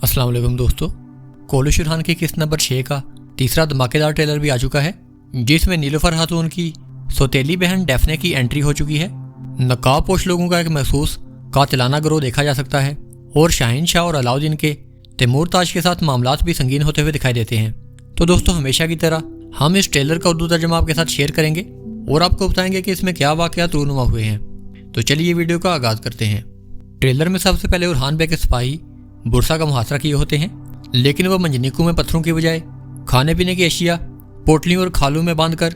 अस्सलाम वालेकुम दोस्तों, कोलिश खान की किस्त नंबर 6 का तीसरा धमाकेदार ट्रेलर भी आ चुका है, जिसमें नीलोफर खातून की सौतेली बहन डैफने की एंट्री हो चुकी है। नकाबपोश लोगों का एक महसूस कातिलाना गिरोह देखा जा सकता है और शाहीन शाह और अलाउद्दीन के तैमूर ताज के साथ मामलात भी संगीन होते हुए दिखाई देते हैं। तो दोस्तों, हमेशा की तरह हम इस ट्रेलर का उर्दू तर्जुमा आपके साथ शेयर करेंगे और आपको बताएंगे कि इसमें क्या वाक़यात रूनुमा हुए हैं। तो चलिए वीडियो का आगाज़ करते हैं। ट्रेलर में सबसे पहले उरहान बे के सिपाही बुरसा का मुहासरा किए होते हैं, लेकिन वह मंजनीकों में पत्थरों की बजाय खाने पीने की अशिया पोटलियों और खालों में बांधकर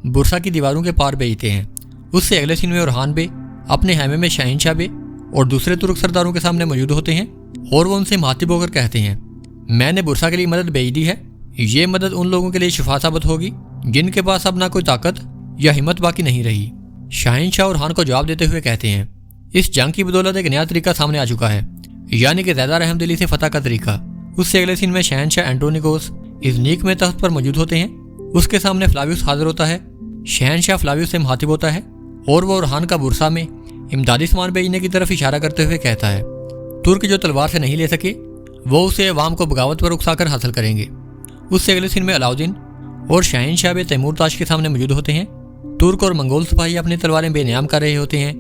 बुरसा की दीवारों के पार भेजते हैं। उससे अगले सीन में उरहान बे अपने हैमे में शाहीन शाह बे और दूसरे तुर्क सरदारों के सामने मौजूद होते हैं और वो उनसे मुखातिब होकर कहते हैं, मैंने बुरसा के लिए मदद भेज दी है। ये मदद उन लोगों के लिए शिफा साबित होगी जिनके पास अब ना कोई ताकत या हिम्मत बाकी नहीं रही। शाहीन शाह उरहान को जवाब देते हुए कहते हैं, इस जंग की बदौलत एक नया तरीका सामने आ चुका है, यानी कि ज़्यादा रहमदिली से फतह का तरीका। उससे अगले सीन में शहनशाह एंड्रोनिकोस इज़नीक में तख्त पर मौजूद होते हैं। उसके सामने फ्लावियस हाजिर होता है। शहनशाह फ्लावियस से मुखातिब होता है और वो उरहान का बुरसा में इमदादी सामान भेजने की तरफ इशारा करते हुए कहता है, तुर्क जो तलवार से नहीं ले सके वो उसे अवाम को बगावत पर उकसाकर हासिल करेंगे। उससे अगले सीन में अलाउद्दीन और शाहीन शाह बे तैमूर ताज के सामने मौजूद होते हैं। तुर्क और मंगोल सिपाही अपनी तलवारें बेनियाम कर रहे होते हैं।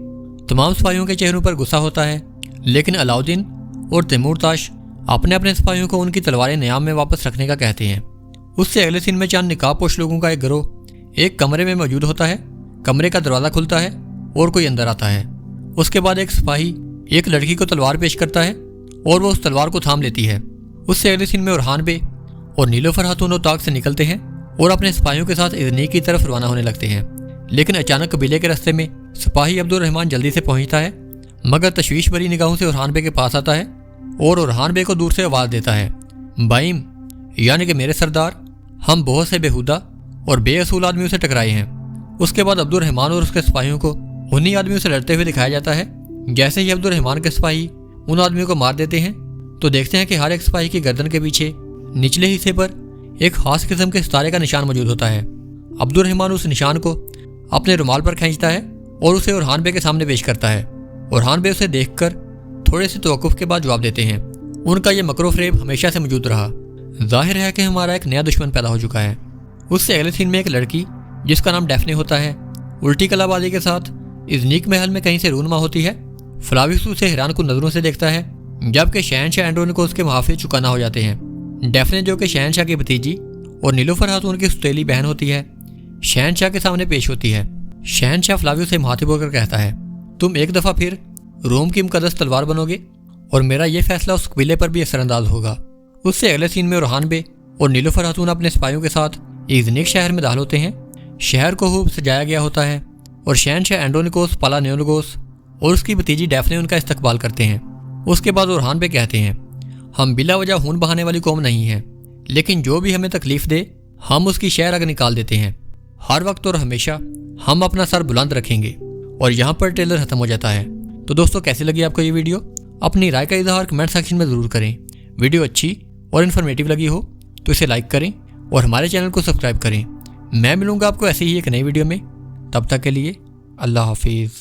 तमाम सिपाहियों के चेहरों पर गुस्सा होता है, लेकिन अलाउद्दीन और तैमूर ताज अपने अपने सिपाहियों को उनकी तलवारें नियाम में वापस रखने का कहते हैं। उससे अगले सीन में चंद निकाबपोश लोगों का एक गिरोह एक कमरे में मौजूद होता है। कमरे का दरवाज़ा खुलता है और कोई अंदर आता है। उसके बाद एक सिपाही एक लड़की को तलवार पेश करता है और वो उस तलवार को थाम लेती है। उससे अगले सीन में उरहान बे और नीलोफर खातून ताक से निकलते हैं और अपने सिपाहियों के साथ इज़नीक की तरफ रवाना होने लगते हैं। लेकिन अचानक कबीले के रास्ते में सिपाही अब्दुल रहमान जल्दी से पहुंचता है, मगर तशवीश भरी निगाहों से उरहान बे के पास आता है और उरहान बे को दूर से आवाज़ देता है, बाइम, यानी कि मेरे सरदार, हम बहुत से बेहुदा और बेअसूल आदमियों से टकराए हैं। उसके बाद अब्दुल रहमान और उसके सिपाहियों को उन्हीं आदमियों से लड़ते हुए दिखाया जाता है। जैसे ही अब्दुल रहमान के सिपाही उन आदमियों को मार देते हैं तो देखते हैं कि हर एक सिपाही की गर्दन के पीछे निचले हिस्से पर एक खास किस्म के सितारे का निशान मौजूद होता है। अब्दुल रहमान उस निशान को अपने रुमाल पर खींचता है और उसे उरहान बे के सामने पेश करता है। उरहान बे उसे देखकर थोड़े से तवक्कुफ के बाद जवाब देते हैं, उनका ये मकरो फ्रेब हमेशा से मौजूद रहा, जाहिर है कि हमारा एक नया दुश्मन पैदा हो चुका है। उससे अगले सीन में एक लड़की जिसका नाम डैफने होता है उल्टी कलाबाजी के साथ इज़नीक महल में कहीं से रूनुमा होती है। फ्लावियस उसे हैरान कुन नजरों से देखता है, जबकि शहनशाह एंड्रोनिकोस के मुहाफिज चुकाना हो जाते हैं। डैफने, जो कि शहनशाह की भतीजी और नीलोफर खातून की सौतेली बहन होती है, शहनशाह के सामने पेश होती है। शहनशाह फ्लावियस से मुखातिब होकर कहता है, तुम एक दफ़ा फिर रोम की मुकद्दस तलवार बनोगे और मेरा यह फैसला उस कबीले पर भी असरअंदाज होगा। उससे अगले सीन में उरहान बे और नीलोफर खातून अपने सिपाहियों के साथ इज़नीक शहर में दाखिल होते हैं। शहर को खूब सजाया गया होता है और शहनशाह एंड्रोनिकोस पालानियोलगोस और उसकी भतीजी डैफने उनका इस्तकबाल करते हैं। उसके बाद उरहान बे कहते हैं, हम बिला वजह खून बहाने वाली कौम नहीं हैं, लेकिन जो भी हमें तकलीफ दे हम उसकी शहर आग निकाल देते हैं। हर वक्त और हमेशा हम अपना सर बुलंद रखेंगे। और यहाँ पर ट्रेलर खत्म हो जाता है। तो दोस्तों, कैसी लगी आपको ये वीडियो? अपनी राय का इजहार कमेंट सेक्शन में ज़रूर करें। वीडियो अच्छी और इन्फॉर्मेटिव लगी हो तो इसे लाइक करें और हमारे चैनल को सब्सक्राइब करें। मैं मिलूंगा आपको ऐसे ही एक नई वीडियो में। तब तक के लिए अल्लाह हाफिज़।